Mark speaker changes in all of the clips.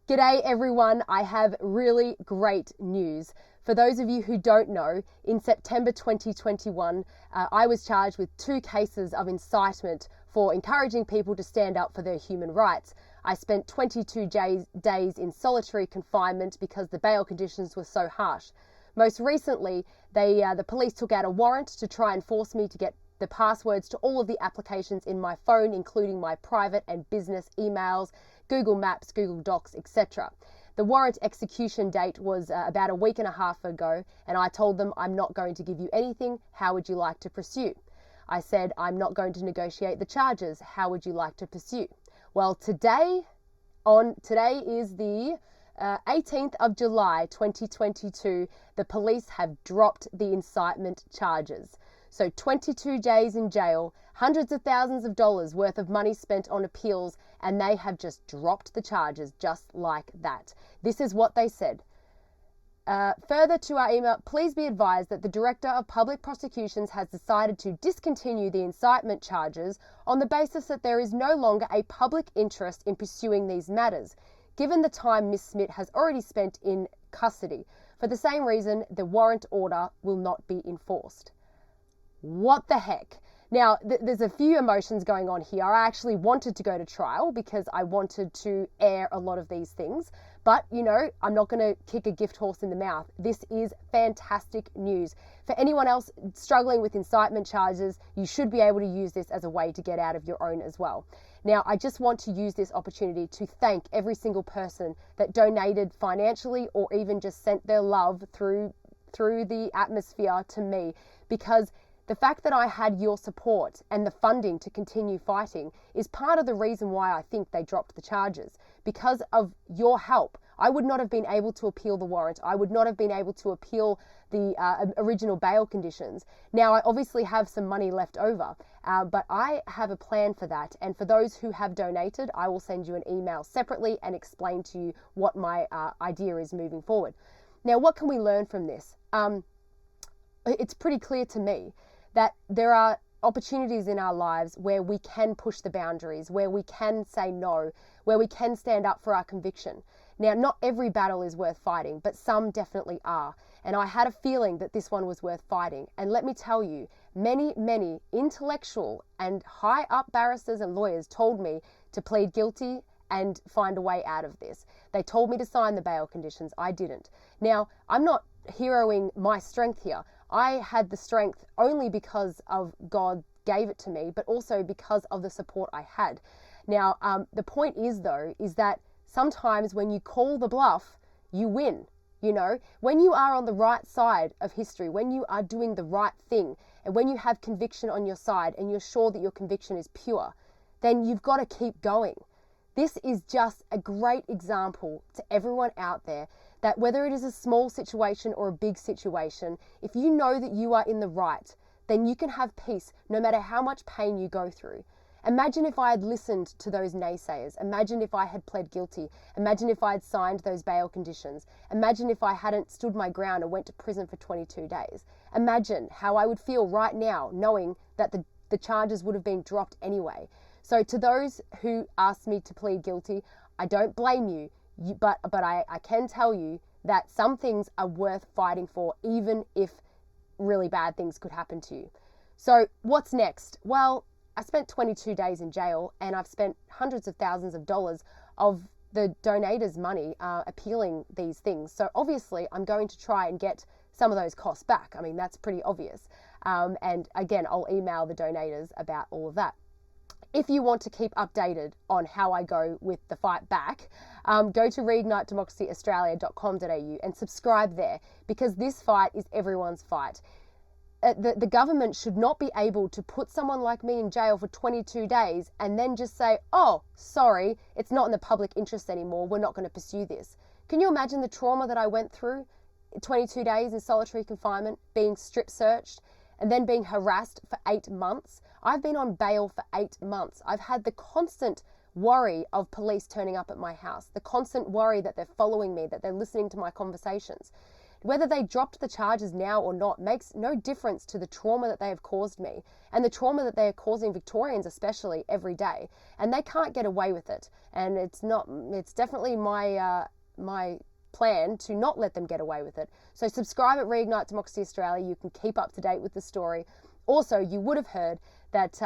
Speaker 1: G'day everyone, I have really great news. For those of you who don't know, in September 2021, I was charged with 2 cases of incitement for encouraging people to stand up for their human rights. I spent 22 days in solitary confinement because the bail conditions were so harsh. Most recently, the police took out a warrant to try and force me to get the passwords to all of the applications in my phone, including my private and business emails, Google Maps, Google Docs, etc. The warrant execution date was about a week and a half ago, and I told them, I'm not going to give you anything. How would you like to pursue? I said, I'm not going to negotiate the charges. How would you like to pursue? Well, today is the 18th of July 2022, the police have dropped the incitement charges. So 22 days in jail, hundreds of thousands of dollars worth of money spent on appeals, and they have just dropped the charges just like that. This is what they said. Further to our email, please be advised that the Director of Public Prosecutions has decided to discontinue the incitement charges on the basis that there is no longer a public interest in pursuing these matters, given the time Ms. Smith has already spent in custody. For the same reason, the warrant order will not be enforced. What the heck? Now, there's a few emotions going on here. I actually wanted to go to trial because I wanted to air a lot of these things. But, you know, I'm not going to kick a gift horse in the mouth. This is fantastic news. For anyone else struggling with incitement charges, you should be able to use this as a way to get out of your own as well. Now, I just want to use this opportunity to thank every single person that donated financially or even just sent their love through the atmosphere to me, because the fact that I had your support and the funding to continue fighting is part of the reason why I think they dropped the charges. Because of your help, I would not have been able to appeal the warrant. I would not have been able to appeal the original bail conditions. Now, I obviously have some money left over, but I have a plan for that. And for those who have donated, I will send you an email separately and explain to you what my idea is moving forward. Now, what can we learn from this? It's pretty clear to me that there are opportunities in our lives where we can push the boundaries, where we can say no, where we can stand up for our conviction. Now, not every battle is worth fighting, but some definitely are. And I had a feeling that this one was worth fighting. And let me tell you, many intellectual and high up barristers and lawyers told me to plead guilty and find a way out of this. They told me to sign the bail conditions. I didn't. Now, I'm not heroing my strength here. I had the strength only because of God gave it to me, but also because of the support I had. Now, the point is that sometimes when you call the bluff, you win. You know, when you are on the right side of history, when you are doing the right thing, and when you have conviction on your side and you're sure that your conviction is pure, then you've got to keep going. This is just a great example to everyone out there that whether it is a small situation or a big situation, if you know that you are in the right, then you can have peace no matter how much pain you go through. Imagine if I had listened to those naysayers. Imagine if I had pled guilty. Imagine if I had signed those bail conditions. Imagine if I hadn't stood my ground and went to prison for 22 days. Imagine how I would feel right now knowing that the charges would have been dropped anyway. So to those who asked me to plead guilty, I don't blame you. But I can tell you that some things are worth fighting for, even if really bad things could happen to you. So what's next? Well, I spent 22 days in jail, and I've spent hundreds of thousands of dollars of the donators' money appealing these things. So obviously I'm going to try and get some of those costs back. I mean, that's pretty obvious. And again, I'll email the donators about all of that. If you want to keep updated on how I go with the fight back, go to reignitedemocracyaustralia.com.au and subscribe there, because this fight is everyone's fight. The government should not be able to put someone like me in jail for 22 days and then just say, oh, sorry, it's not in the public interest anymore. We're not going to pursue this. Can you imagine the trauma that I went through? 22 days in solitary confinement, being strip searched, and then being harassed for 8 months. I've been on bail for 8 months. I've had the constant worry of police turning up at my house, the constant worry that they're following me, that they're listening to my conversations. Whether they dropped the charges now or not makes no difference to the trauma that they have caused me and the trauma that they are causing Victorians especially every day. And they can't get away with it. And it's definitely my plan to not let them get away with it. So subscribe at Reignite Democracy Australia. You can keep up to date with the story. Also, you would have heard that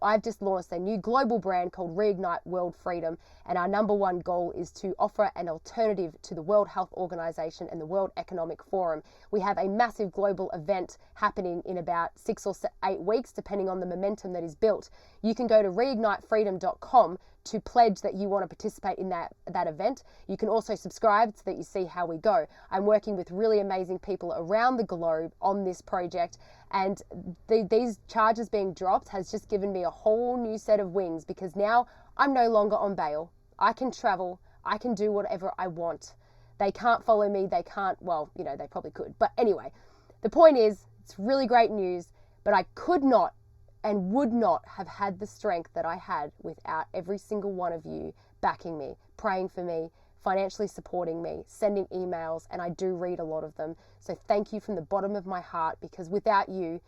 Speaker 1: I've just launched a new global brand called Reignite World Freedom, and our number one goal is to offer an alternative to the World Health Organization and the World Economic Forum. We have a massive global event happening in about 6 or 8 weeks, depending on the momentum that is built. You can go to reignitefreedom.com to pledge that you want to participate in that event. You can also subscribe so that you see how we go. I'm working with really amazing people around the globe on this project, and these charges being dropped has just given me a whole new set of wings, because now I'm no longer on bail. I can travel. I can do whatever I want. They can't follow me. They can't, well, they probably could. But anyway, the point is, it's really great news, but I could not and would not have had the strength that I had without every single one of you backing me, praying for me, financially supporting me, sending emails, and I do read a lot of them. So thank you from the bottom of my heart, because without you,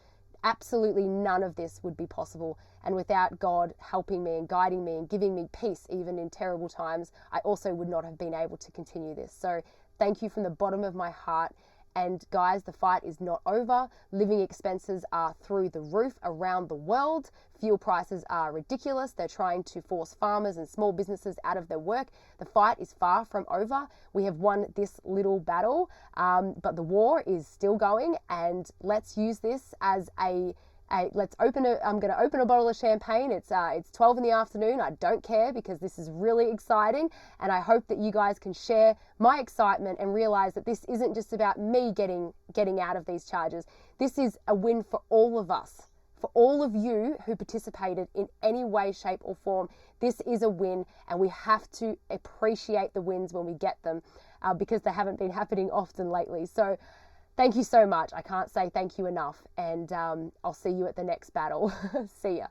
Speaker 1: absolutely none of this would be possible. And without God helping me and guiding me and giving me peace, even in terrible times, I also would not have been able to continue this. So thank you from the bottom of my heart. And guys, the fight is not over. Living expenses are through the roof around the world. Fuel prices are ridiculous. They're trying to force farmers and small businesses out of their work. The fight is far from over. We have won this little battle, but the war is still going, and let's use this as I'm going to open a bottle of champagne. It's 12 in the afternoon. I don't care, because this is really exciting, and I hope that you guys can share my excitement and realize that this isn't just about me getting out of these charges. This is a win for all of us, for all of you who participated in any way, shape or form. This is a win, and we have to appreciate the wins when we get them, because they haven't been happening often lately. So thank you so much. I can't say thank you enough, and I'll see you at the next battle. See ya.